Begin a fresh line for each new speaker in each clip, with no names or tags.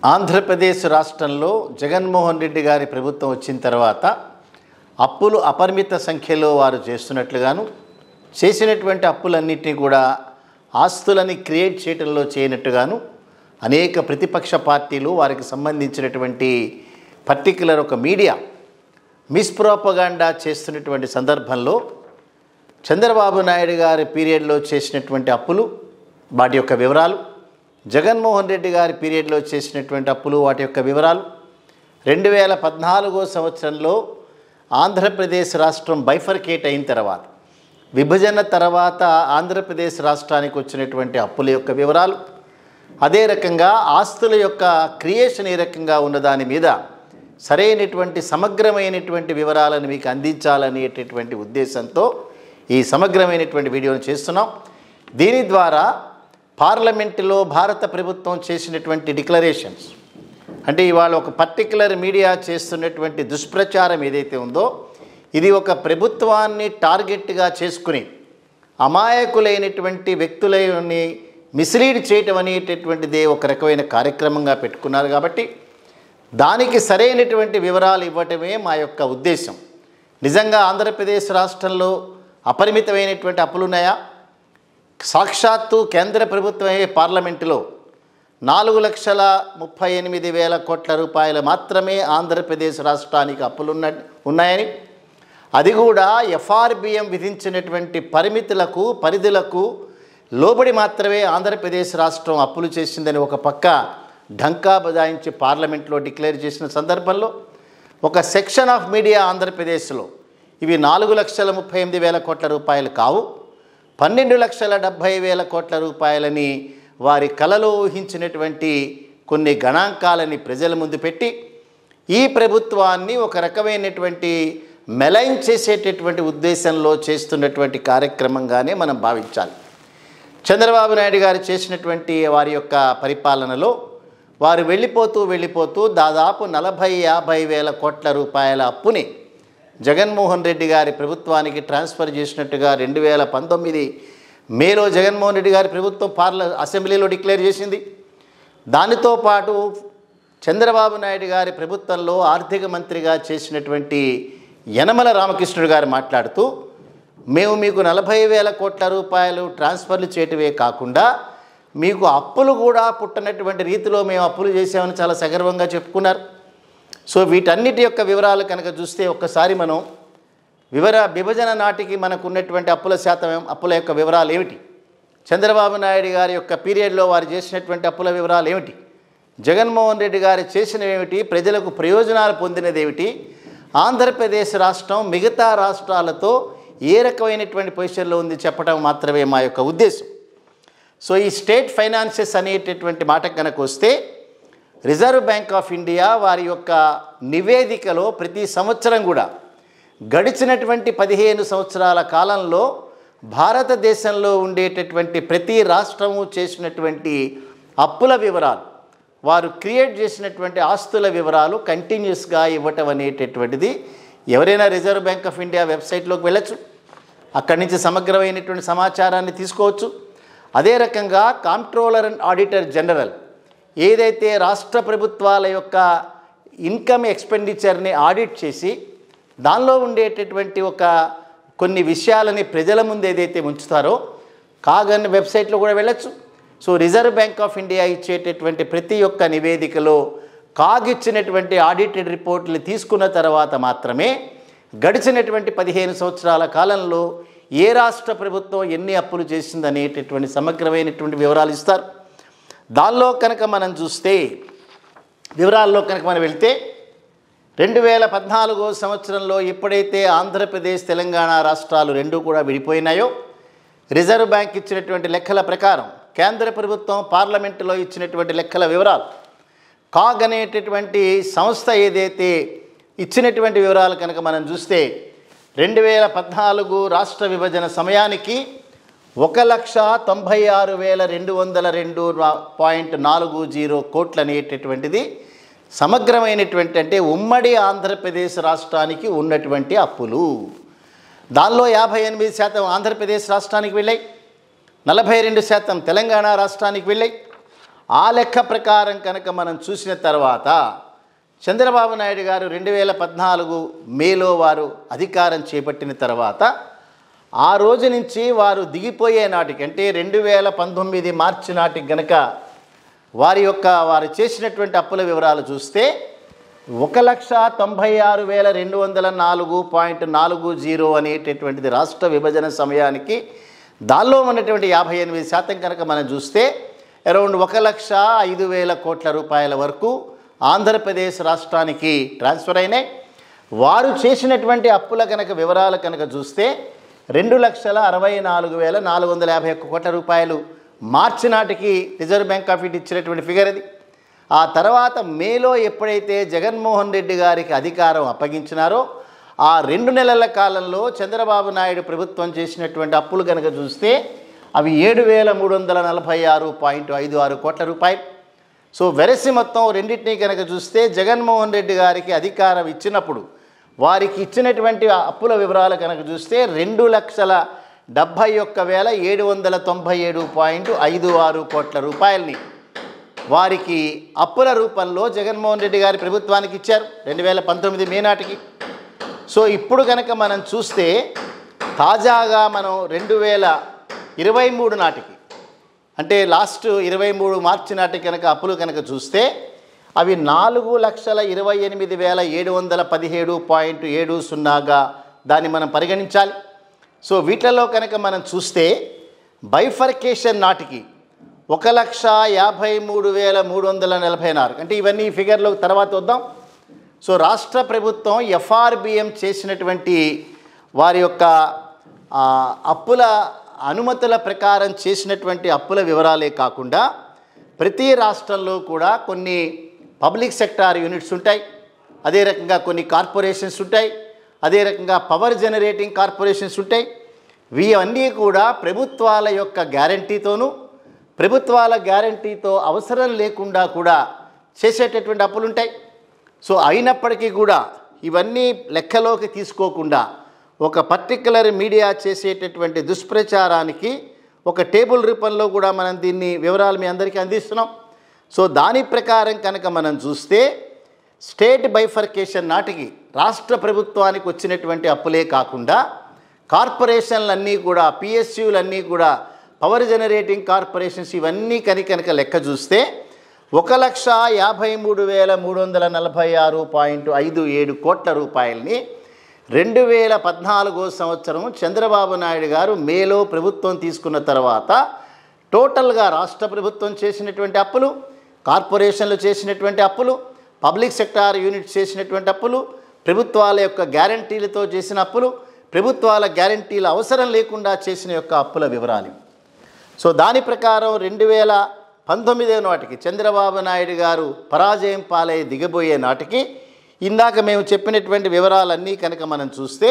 ఆంధ్రప్రదేశ్ రాష్ట్రంలో జగన్మోహన్ రెడ్డి గారి ప్రభుత్వం వచ్చిన తర్వాత అప్పులు అపరిమిత సంఖ్యలో వారు చేస్తున్నట్లుగాను చేసినటువంటి అప్పులన్నింటినీ కూడా ఆస్తులని క్రియేట్ చేయడంలో చేయనట్టుగాను అనేక ప్రతిపక్ష పార్టీలు వారికి సంబంధించినటువంటి పర్టిక్యులర్ ఒక మీడియా మిస్ప్రోపగాండా చేస్తున్నటువంటి సందర్భంలో చంద్రబాబు నాయుడు గారి పీరియడ్లో చేసినటువంటి అప్పులు వాటి యొక్క వివరాలు, జగన్మోహన్ రెడ్డి గారి పీరియడ్లో చేసినటువంటి అప్పులు వాటి యొక్క వివరాలు, 2014 సంవత్సరంలో ఆంధ్రప్రదేశ్ రాష్ట్రం బైఫర్కేట్ అయిన తర్వాత విభజన తర్వాత ఆంధ్రప్రదేశ్ రాష్ట్రానికి వచ్చినటువంటి అప్పుల యొక్క వివరాలు, అదే రకంగా ఆస్తుల యొక్క క్రియేషన్ ఏ రకంగా ఉన్నదాని మీద సరైనటువంటి సమగ్రమైనటువంటి వివరాలను మీకు అందించాలనేటటువంటి ఉద్దేశంతో ఈ సమగ్రమైనటువంటి వీడియోను చేస్తున్నాం. దీని ద్వారా పార్లమెంటులో భారత ప్రభుత్వం చేసినటువంటి డిక్లరేషన్స్, అంటే ఇవాళ ఒక పర్టిక్యులర్ మీడియా చేస్తున్నటువంటి దుష్ప్రచారం ఏదైతే ఉందో ఇది ఒక ప్రభుత్వాన్ని టార్గెట్గా చేసుకుని అమాయకులైనటువంటి వ్యక్తులని మిస్లీడ్ చేయటం అనేటటువంటిదే ఒక రకమైన కార్యక్రమంగా పెట్టుకున్నారు. కాబట్టి దానికి సరైనటువంటి వివరాలు ఇవ్వటమే మా యొక్క ఉద్దేశం. నిజంగా ఆంధ్రప్రదేశ్ రాష్ట్రంలో అపరిమితమైనటువంటి అప్పులున్నాయా? సాక్షాత్తు కేంద్ర ప్రభుత్వమే పార్లమెంటులో 4,38,000 కోట్ల రూపాయలు మాత్రమే ఆంధ్రప్రదేశ్ రాష్ట్రానికి అప్పులు ఉన్నాయని, అది కూడా ఎఫ్ఆర్బిఎం విధించినటువంటి పరిమితులకు పరిధులకు లోబడి మాత్రమే ఆంధ్రప్రదేశ్ రాష్ట్రం అప్పులు చేసిందని ఒక పక్క ఢంకా బజాయించి పార్లమెంట్లో డిక్లేర్ చేసిన సందర్భంలో ఒక సెక్షన్ ఆఫ్ మీడియా ఆంధ్రప్రదేశ్లో ఇవి 4,38,000 కోట్ల రూపాయలు కావు, 12,70,000 కోట్ల రూపాయలని వారి కలలో ఊహించినటువంటి కొన్ని గణాంకాలని ప్రజల ముందు పెట్టి ఈ ప్రభుత్వాన్ని ఒక రకమైనటువంటి మెలైన్ చేసేటటువంటి ఉద్దేశంలో చేస్తున్నటువంటి కార్యక్రమంగానే మనం భావించాలి. చంద్రబాబు నాయుడు గారు చేసినటువంటి వారి యొక్క పరిపాలనలో వారు వెళ్ళిపోతూ దాదాపు 40,000-50,000 కోట్ల రూపాయల అప్పుని జగన్మోహన్ రెడ్డి గారి ప్రభుత్వానికి ట్రాన్స్ఫర్ చేసినట్టుగా 2019 మేలో జగన్మోహన్ రెడ్డి గారి ప్రభుత్వం అసెంబ్లీలో డిక్లేర్ చేసింది. దానితో పాటు చంద్రబాబు నాయుడు గారి ప్రభుత్వంలో ఆర్థిక మంత్రిగా చేసినటువంటి యనమల రామకృష్ణుడు గారు మాట్లాడుతూ మేము మీకు 40,000 కోట్ల రూపాయలు ట్రాన్స్ఫర్లు చేయటమే కాకుండా మీకు అప్పులు కూడా పుట్టనటువంటి రీతిలో మేము అప్పులు చేసామని చాలా సగర్వంగా చెప్పుకున్నారు. సో వీటన్నిటి యొక్క వివరాలు కనుక చూస్తే ఒక్కసారి మనం విభజన నాటికి మనకు ఉన్నటువంటి అప్పుల శాతం, అప్పుల యొక్క వివరాలు ఏమిటి, చంద్రబాబు నాయుడు గారి యొక్క పీరియడ్లో వారు చేసినటువంటి అప్పుల వివరాలు ఏమిటి, జగన్మోహన్ రెడ్డి గారు చేసినవి ఏమిటి, ప్రజలకు ప్రయోజనాలు పొందినది ఏమిటి, ఆంధ్రప్రదేశ్ రాష్ట్రం మిగతా రాష్ట్రాలతో ఏ రకమైనటువంటి పొజిషన్లో ఉంది చెప్పడం మాత్రమే మా యొక్క ఉద్దేశం. సో ఈ స్టేట్ ఫైనాన్సెస్ అనేటటువంటి మాట కనుక వస్తే రిజర్వ్ బ్యాంక్ ఆఫ్ ఇండియా వారి యొక్క నివేదికలో ప్రతి సంవత్సరం కూడా గడిచినటువంటి 15 సంవత్సరాల కాలంలో భారతదేశంలో ఉండేటటువంటి ప్రతి రాష్ట్రము చేసినటువంటి అప్పుల వివరాలు, వారు క్రియేట్ చేసినటువంటి ఆస్తుల వివరాలు కంటిన్యూస్గా ఇవ్వటం అనేటటువంటిది ఎవరైనా రిజర్వ్ బ్యాంక్ ఆఫ్ ఇండియా వెబ్సైట్లోకి వెళ్ళచ్చు, అక్కడి నుంచి సమగ్రమైనటువంటి సమాచారాన్ని తీసుకోవచ్చు. అదే రకంగా కాంప్ట్రోలర్ అండ్ ఆడిటర్ జనరల్ ఏదైతే రాష్ట్ర ప్రభుత్వాల యొక్క ఇన్కమ్ ఎక్స్పెండిచర్ని ఆడిట్ చేసి దానిలో ఉండేటటువంటి కొన్ని విషయాలని ప్రజల ముందు ఏదైతే ఉంచుతారో కాగన్ వెబ్సైట్లో కూడా వెళ్ళచ్చు. So reserve bank of India ఇచ్చేటటువంటి ప్రతి ఒక్క నివేదికలో ఇచ్చినటువంటి ఆడిటెడ్ రిపోర్ట్లు తీసుకున్న తర్వాత మాత్రమే గడిచినటువంటి 15 సంవత్సరాల కాలంలో ఏ రాష్ట్ర ప్రభుత్వం ఎన్ని అప్పులు చేసిందనేటటువంటి సమగ్రమైనటువంటి వివరాలు ఇస్తారు. దానిలో కనుక మనం చూస్తే వివరాల్లో కనుక మనం వెళ్తే 2014 సంవత్సరంలో ఎప్పుడైతే ఆంధ్రప్రదేశ్ తెలంగాణ రాష్ట్రాలు రెండూ కూడా విడిపోయినాయో రిజర్వ్ బ్యాంక్ ఇచ్చినటువంటి లెక్కల ప్రకారం కేంద్ర ప్రభుత్వం పార్లమెంటులో ఇచ్చినటువంటి లెక్కల వివరాలు కాగ్ అనేటటువంటి సంస్థ ఏదైతే ఇచ్చినటువంటి వివరాలు కనుక మనం చూస్తే 2014 రాష్ట్ర విభజన సమయానికి 1,96,202.40 కోట్లు అనేటటువంటిది సమగ్రమైనటువంటి, అంటే ఉమ్మడి ఆంధ్రప్రదేశ్ రాష్ట్రానికి ఉన్నటువంటి అప్పులు. దానిలో 58% ఆంధ్రప్రదేశ్ రాష్ట్రానికి వెళ్ళాయి, 42% తెలంగాణ రాష్ట్రానికి వెళ్ళాయి. ఆ లెక్క ప్రకారం కనుక మనం చూసిన తర్వాత చంద్రబాబు నాయుడు గారు 2014 మేలో వారు అధికారం చేపట్టిన తర్వాత ఆ రోజు నుంచి వారు దిగిపోయే నాటికి అంటే 2019 మార్చి నాటికి గనక వారు చేసినటువంటి అప్పుల వివరాలు చూస్తే 1,96,204.40 అనేటటువంటిది రాష్ట్ర విభజన సమయానికి దానిలో ఉన్నటువంటి 58% కనుక మనం చూస్తే అరౌండ్ 1,05,000 కోట్ల రూపాయల వరకు ఆంధ్రప్రదేశ్ రాష్ట్రానికి ట్రాన్స్ఫర్ అయినాయి. వారు చేసినటువంటి అప్పుల కనుక వివరాలు కనుక చూస్తే 2,64,451 కోట్ల రూపాయలు మార్చి నాటికి రిజర్వ్ బ్యాంక్ ఆఫ్ ఇండియా ఇచ్చినటువంటి ఫిగర్ అది. ఆ తర్వాత మేలో ఎప్పుడైతే జగన్మోహన్ రెడ్డి గారికి అధికారం అప్పగించినారో ఆ 2 నెలల కాలంలో చంద్రబాబు నాయుడు ప్రభుత్వం చేసినటువంటి అప్పులు కనుక చూస్తే అవి 7,346.56 కోట్ల రూపాయలు. సో వెరసి మొత్తం రెండింటినీ కనుక చూస్తే జగన్మోహన్ రెడ్డి గారికి అధికారం ఇచ్చినప్పుడు వారికి ఇచ్చినటువంటి అప్పుల వివరాలు కనుక చూస్తే 2,71,797.56 కోట్ల రూపాయలని వారికి అప్పుల రూపంలో జగన్మోహన్ రెడ్డి గారి ప్రభుత్వానికి ఇచ్చారు 2019 మే నాటికి. సో ఇప్పుడు కనుక మనం చూస్తే తాజాగా మనం 2023 నాటికి అంటే లాస్ట్ 23 మార్చి నాటికి కనుక అప్పులు కనుక చూస్తే అవి 4,28,717.70గా దాన్ని మనం పరిగణించాలి. సో వీటిలో కనుక మనం చూస్తే బైఫర్కేషన్ నాటికి 1,53,344 అంటే ఇవన్నీ ఫిగర్లో తర్వాత వద్దాం. సో రాష్ట్ర ప్రభుత్వం FRBM చేసినటువంటి వారి యొక్క అప్పుల అనుమతుల ప్రకారం చేసినటువంటి అప్పుల వివరాలే కాకుండా ప్రతి రాష్ట్రంలో కూడా కొన్ని పబ్లిక్ సెక్టార్ యూనిట్స్ ఉంటాయి, అదే రకంగా కొన్ని కార్పొరేషన్స్ ఉంటాయి, అదే రకంగా పవర్ జనరేటింగ్ కార్పొరేషన్స్ ఉంటాయి. ఇవన్నీ కూడా ప్రభుత్వాల యొక్క గ్యారంటీతోనూ ప్రభుత్వాల గ్యారంటీతో అవసరం లేకుండా కూడా చేసేటటువంటి అప్పులు ఉంటాయి. సో అయినప్పటికీ కూడా ఇవన్నీ లెక్కలోకి తీసుకోకుండా ఒక పర్టిక్యులర్ మీడియా చేసేటటువంటి దుష్ప్రచారానికి ఒక టేబుల్ రూపంలో కూడా మనం దీన్ని వివరాలు మీ అందరికీ అందిస్తున్నాం. సో దాని ప్రకారం కనుక మనం చూస్తే స్టేట్ బైఫర్కేషన్ నాటికి రాష్ట్ర ప్రభుత్వానికి వచ్చినటువంటి అప్పులే కాకుండా కార్పొరేషన్లన్నీ కూడా PSUలన్నీ కూడా పవర్ జనరేటింగ్ కార్పొరేషన్స్ ఇవన్నీ కనుక లెక్క చూస్తే 1,53,346.57 కోట్ల రూపాయలని 2014 సంవత్సరం చంద్రబాబు నాయుడు గారు మేలో ప్రభుత్వం తీసుకున్న తర్వాత టోటల్గా రాష్ట్ర ప్రభుత్వం చేసినటువంటి అప్పులు, కార్పొరేషన్లు చేసినటువంటి అప్పులు, పబ్లిక్ సెక్టార్ యూనిట్స్ చేసినటువంటి అప్పులు, ప్రభుత్వాల యొక్క గ్యారంటీలతో చేసిన అప్పులు, ప్రభుత్వాల గ్యారంటీల అవసరం లేకుండా చేసిన యొక్క అప్పుల వివరాలు. సో దాని ప్రకారం 2019 నాటికి చంద్రబాబు నాయుడు గారు పరాజయం పాలై దిగబోయే నాటికి ఇందాక మేము చెప్పినటువంటి వివరాలన్నీ కనుక మనం చూస్తే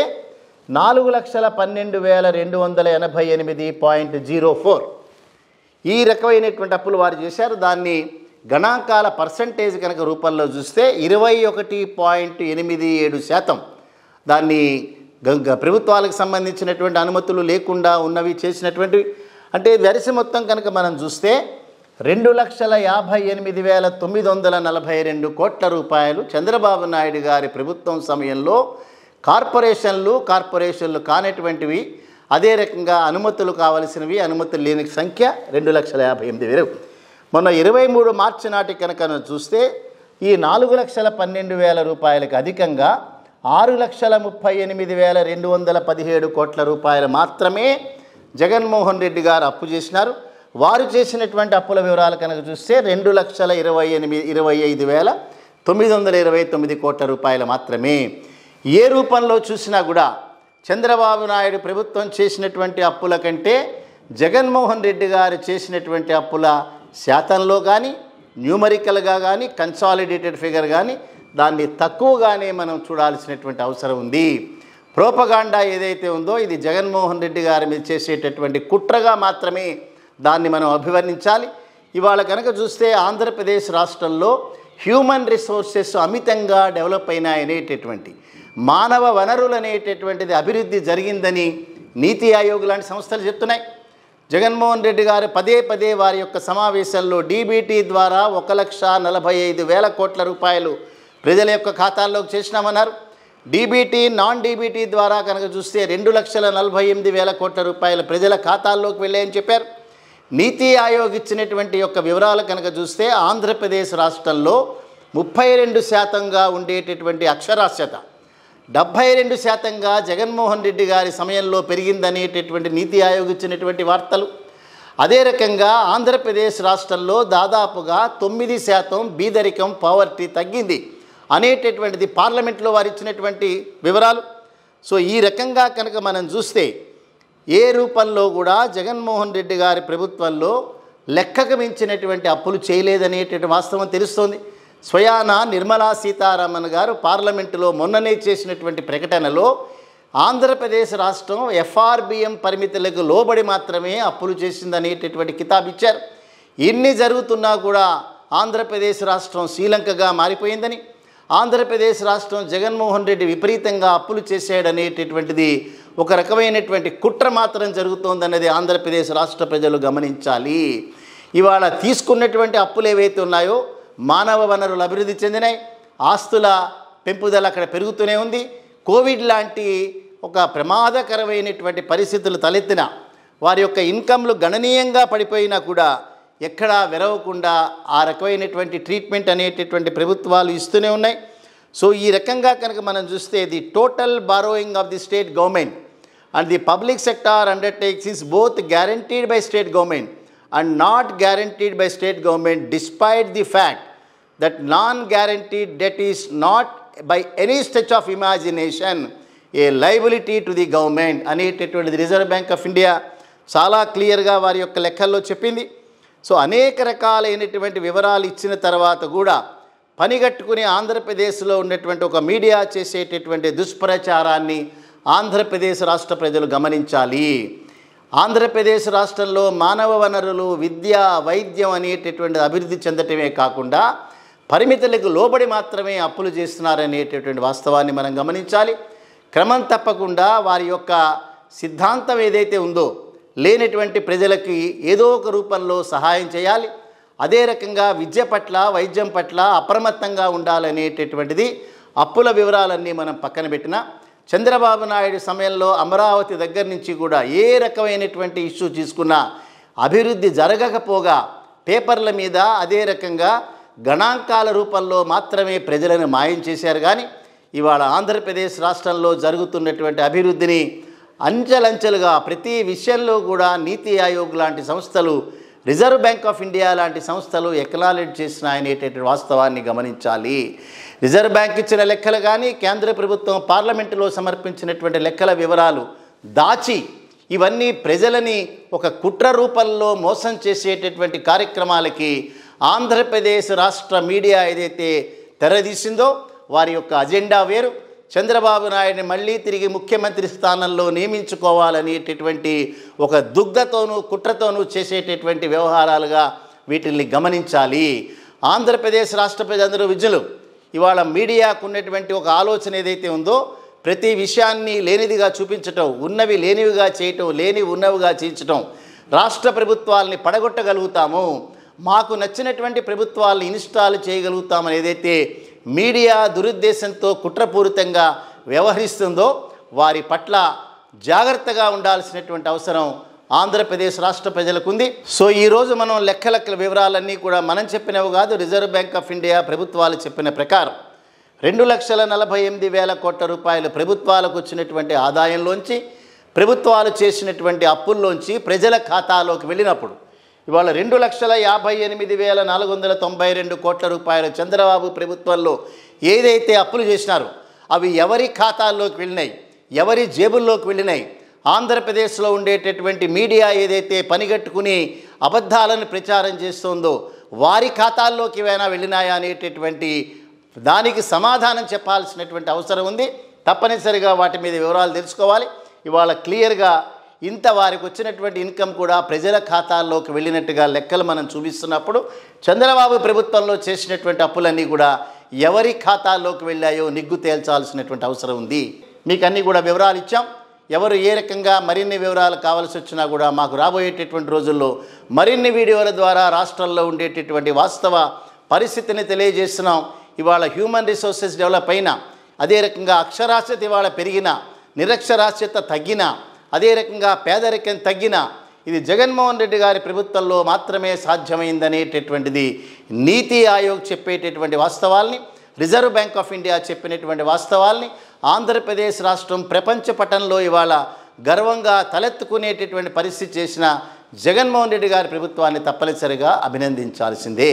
4,12,288.04 ఈ రకమైనటువంటి అప్పులు వారు చేశారు. దాన్ని గణాంకాల పర్సంటేజ్ కనుక రూపంలో చూస్తే 21.87% దాన్ని ప్రభుత్వాలకు సంబంధించినటువంటి అనుమతులు లేకుండా ఉన్నవి చేసినటువంటివి. అంటే వెరసి మొత్తం కనుక మనం చూస్తే 2,58,942 కోట్ల రూపాయలు చంద్రబాబు నాయుడు గారి ప్రభుత్వం సమయంలో కార్పొరేషన్లు కానటువంటివి, అదే రకంగా అనుమతులు కావలసినవి, అనుమతులు లేని సంఖ్య 2,58,000. మొన్న 23 మార్చి నాటి కనుక చూస్తే ఈ 4,12,000 రూపాయలకు అధికంగా 6,38,217 కోట్ల రూపాయలు మాత్రమే జగన్మోహన్ రెడ్డి గారు అప్పు చేసినారు. వారు చేసినటువంటి అప్పుల వివరాలు కనుక చూస్తే 2,25,929 కోట్ల రూపాయలు మాత్రమే. ఏ రూపంలో చూసినా కూడా చంద్రబాబు నాయుడు ప్రభుత్వం చేసినటువంటి అప్పుల కంటే జగన్మోహన్ రెడ్డి గారు చేసినటువంటి అప్పుల శాతంలో కానీ, న్యూమరికల్గా కానీ, కన్సాలిడేటెడ్ ఫిగర్ కానీ దాన్ని తక్కువగానే మనం చూడాల్సినటువంటి అవసరం ఉంది. ప్రోపగాండా ఏదైతే ఉందో ఇది జగన్మోహన్ రెడ్డి గారి మీద చేసేటటువంటి కుట్రగా మాత్రమే దాన్ని మనం అభివర్ణించాలి. ఇవాళ కనుక చూస్తే ఆంధ్రప్రదేశ్ రాష్ట్రంలో హ్యూమన్ రిసోర్సెస్ అమితంగా డెవలప్ అయినాయనేటటువంటి, మానవ వనరులు అనేటటువంటిది అభివృద్ధి జరిగిందని నీతి ఆయోగ్ లాంటి సంస్థలు చెప్తున్నాయి. జగన్మోహన్ రెడ్డి గారు పదే పదే వారి యొక్క సమావేశాల్లో డీబీటీ ద్వారా 1,45,000 కోట్ల రూపాయలు ప్రజల యొక్క ఖాతాల్లోకి చేసినామన్నారు. డీబీటీ నాన్ డీబీటీ ద్వారా కనుక చూస్తే 2,48,000 కోట్ల రూపాయలు ప్రజల ఖాతాల్లోకి వెళ్ళాయని చెప్పారు. నీతి ఆయోగ్ ఇచ్చినటువంటి యొక్క వివరాలు కనుక చూస్తే ఆంధ్రప్రదేశ్ రాష్ట్రంలో 32% ఉండేటటువంటి అక్షరాస్యత 72%గా జగన్మోహన్ రెడ్డి గారి సమయంలో పెరిగిందనేటటువంటి నీతి ఆయోగ్ ఇచ్చినటువంటి వార్తలు. అదే రకంగా ఆంధ్రప్రదేశ్ రాష్ట్రంలో దాదాపుగా 9% బీదరికం పావర్టీ తగ్గింది అనేటటువంటిది పార్లమెంట్లో వారు ఇచ్చినటువంటి వివరాలు. సో ఈ రకంగా కనుక మనం చూస్తే ఏ రూపంలో కూడా జగన్మోహన్ రెడ్డి గారి ప్రభుత్వంలో లెక్కకు మించినటువంటి అప్పులు చేయలేదనేటువంటి వాస్తవం తెలుస్తోంది. స్వయాన నిర్మలా సీతారామన్ గారు పార్లమెంటులో మొన్ననే చేసినటువంటి ప్రకటనలో ఆంధ్రప్రదేశ్ రాష్ట్రం ఎఫ్ఆర్బిఎం పరిమితులకు లోబడి మాత్రమే అప్పులు చేసిందనేటటువంటి కితాబ్ ఇచ్చారు. ఇన్ని జరుగుతున్నా కూడా ఆంధ్రప్రదేశ్ రాష్ట్రం శ్రీలంకగా మారిపోయిందని, ఆంధ్రప్రదేశ్ రాష్ట్రం జగన్మోహన్ రెడ్డి విపరీతంగా అప్పులు చేసాడనేటటువంటిది ఒక రకమైనటువంటి కుట్ర మాత్రం జరుగుతోందన్నది ఆంధ్రప్రదేశ్ రాష్ట్ర ప్రజలు గమనించాలి. ఇవాళ తీసుకున్నటువంటి అప్పులు ఏవైతే ఉన్నాయో మానవ వనరులు అభివృద్ధి చెందినాయి, ఆస్తుల పెంపుదల అక్కడ పెరుగుతూనే ఉంది. కోవిడ్ లాంటి ఒక ప్రమాదకరమైనటువంటి పరిస్థితులు తలెత్తిన వారి యొక్క ఇన్కమ్లు గణనీయంగా పడిపోయినా కూడా ఎక్కడా వెరవకుండా ఆ రకమైనటువంటి ట్రీట్మెంట్ అనేటటువంటి ప్రభుత్వాలు ఇస్తూనే ఉన్నాయి. సో ఈ రకంగా కనుక మనం చూస్తే the total borrowing of the state government and the public sector undertakes is both guaranteed by state government and not guaranteed by state government, despite the fact that non-guaranteed debt is not by any stretch of imagination a liability to the government అనేటటువంటిది reserve bank of India చాలా క్లియర్గా వారి యొక్క లెక్కల్లో చెప్పింది. So అనేక రకాలైనటువంటి వివరాలు ఇచ్చిన తర్వాత కూడా పనిగట్టుకుని ఆంధ్రప్రదేశ్లో ఉన్నటువంటి ఒక మీడియా చేసేటటువంటి దుష్ప్రచారాన్ని ఆంధ్రప్రదేశ్ రాష్ట్ర ప్రజలు గమనించాలి. ఆంధ్రప్రదేశ్ రాష్ట్రంలో మానవ వనరులు, విద్య, వైద్యం అనేటటువంటి అభివృద్ధి చెందటమే కాకుండా పరిమితులకు లోబడి మాత్రమే అప్పులు చేస్తున్నారనేటటువంటి వాస్తవాన్ని మనం గమనించాలి. క్రమం తప్పకుండా వారి యొక్క సిద్ధాంతం ఏదైతే ఉందో లేనటువంటి ప్రజలకి ఏదో ఒక రూపంలో సహాయం చేయాలి. అదే రకంగా విద్య పట్ల, వైద్యం పట్ల అప్రమత్తంగా ఉండాలనేటటువంటిది అప్పుల వివరాలన్నీ మనం పక్కన పెట్టినా చంద్రబాబు నాయుడు సమయంలో అమరావతి దగ్గర నుంచి కూడా ఏ రకమైనటువంటి ఇష్యూ తీసుకున్నా అభివృద్ధి జరగకపోగా పేపర్ల మీద అదే రకంగా గణాంకాల రూపంలో మాత్రమే ప్రజలను మాయం చేశారు. కానీ ఇవాళ ఆంధ్రప్రదేశ్ రాష్ట్రంలో జరుగుతున్నటువంటి అభివృద్ధిని అంచెలంచెలుగా ప్రతి విషయంలో కూడా నీతి ఆయోగ్ లాంటి సంస్థలు, రిజర్వ్ బ్యాంక్ ఆఫ్ ఇండియా లాంటి సంస్థలు ఎక్నాలెడ్జ్ చేసినాయనేటటువంటి వాస్తవాన్ని గమనించాలి. రిజర్వ్ బ్యాంక్ ఇచ్చిన లెక్కలు కానీ కేంద్ర ప్రభుత్వం పార్లమెంటులో సమర్పించినటువంటి లెక్కల వివరాలు దాచి ఇవన్నీ ప్రజలని ఒక కుట్ర రూపంలో మోసం చేసేటటువంటి కార్యక్రమాలకి ఆంధ్రప్రదేశ్ రాష్ట్ర మీడియా ఏదైతే తెరదీసిందో వారి యొక్క అజెండా వేరు. చంద్రబాబు నాయుడిని మళ్ళీ తిరిగి ముఖ్యమంత్రి స్థానంలో నియమించుకోవాలనేటటువంటి ఒక దుగ్ధతోనూ కుట్రతోనూ చేసేటటువంటి వ్యవహారాలుగా వీటిల్ని గమనించాలి. ఆంధ్రప్రదేశ్ రాష్ట్ర ప్రజలందరూ విజ్ఞులు. ఇవాళ మీడియాకు ఉన్నటువంటి ఒక ఆలోచన ఏదైతే ఉందో ప్రతి విషయాన్ని లేనిదిగా చూపించటం, ఉన్నవి లేనివిగా చేయటం, లేనివి ఉన్నవిగా చేయించటం, రాష్ట్ర ప్రభుత్వాలని పడగొట్టగలుగుతాము, మాకు నచ్చినటువంటి ప్రభుత్వాలను ఇన్స్టాల్ చేయగలుగుతామని ఏదైతే మీడియా దురుద్దేశంతో కుట్రపూరితంగా వ్యవహరిస్తుందో వారి పట్ల జాగ్రత్తగా ఉండాల్సినటువంటి అవసరం ఆంధ్రప్రదేశ్ రాష్ట్ర ప్రజలకు ఉంది. సో ఈరోజు మనం లెక్కల వివరాలన్నీ కూడా మనం చెప్పినవి కాదు, రిజర్వ్ బ్యాంక్ ఆఫ్ ఇండియా ప్రభుత్వాలు చెప్పిన ప్రకారం 2,48,000 కోట్ల రూపాయలు ప్రభుత్వాలకు వచ్చినటువంటి ఆదాయంలోంచి, ప్రభుత్వాలు చేసినటువంటి అప్పుల్లోంచి ప్రజల ఖాతాలోకి వెళ్ళినప్పుడు ఇవాళ 2,58,492 కోట్ల రూపాయలు చంద్రబాబు ప్రభుత్వంలో ఏదైతే అప్పులు చేసినారో అవి ఎవరి ఖాతాల్లోకి వెళ్ళినాయి, ఎవరి జేబుల్లోకి వెళ్ళినాయి, ఆంధ్రప్రదేశ్లో ఉండేటటువంటి మీడియా ఏదైతే పనిగట్టుకుని అబద్ధాలను ప్రచారం చేస్తుందో వారి ఖాతాల్లోకి ఏమైనా వెళ్ళినాయా అనేటటువంటి దానికి సమాధానం చెప్పాల్సినటువంటి అవసరం ఉంది. తప్పనిసరిగా వాటి మీద వివరాలు తెలుసుకోవాలి. ఇవాళ క్లియర్గా ఇంత వారికి వచ్చినటువంటి ఇన్కమ్ కూడా ప్రజల ఖాతాల్లోకి వెళ్ళినట్టుగా లెక్కలు మనం చూపిస్తున్నప్పుడు చంద్రబాబు ప్రభుత్వంలో చేసినటువంటి అప్పులన్నీ కూడా ఎవరి ఖాతాల్లోకి వెళ్ళాయో నిగ్గు తేల్చాల్సినటువంటి అవసరం ఉంది. మీకు అన్నీ కూడా వివరాలు ఇచ్చాం. ఎవరు ఏ రకంగా మరిన్ని వివరాలు కావాల్సి వచ్చినా కూడా మాకు రాబోయేటటువంటి రోజుల్లో మరిన్ని వీడియోల ద్వారా రాష్ట్రంలో ఉండేటటువంటి వాస్తవ పరిస్థితిని తెలియజేస్తున్నాం. ఇవాళ హ్యూమన్ రిసోర్సెస్ డెవలప్ అయినా, అదే రకంగా అక్షరాస్యత ఇవాళ పెరిగిన, నిరక్షరాస్యత తగ్గిన, అదే రకంగా పేదరికం తగ్గిన, ఇది జగన్మోహన్ రెడ్డి గారి ప్రభుత్వంలో మాత్రమే సాధ్యమైందనేటటువంటిది నీతి ఆయోగ్ చెప్పేటటువంటి వాస్తవాల్ని, రిజర్వ్ బ్యాంక్ ఆఫ్ ఇండియా చెప్పినటువంటి వాస్తవాల్ని ఆంధ్రప్రదేశ్ రాష్ట్రం ప్రపంచ పటంలో ఇవాళ గర్వంగా తలెత్తుకునేటటువంటి పరిస్థితి చేసిన జగన్మోహన్ రెడ్డి గారి ప్రభుత్వాన్ని తప్పనిసరిగా అభినందించాల్సిందే.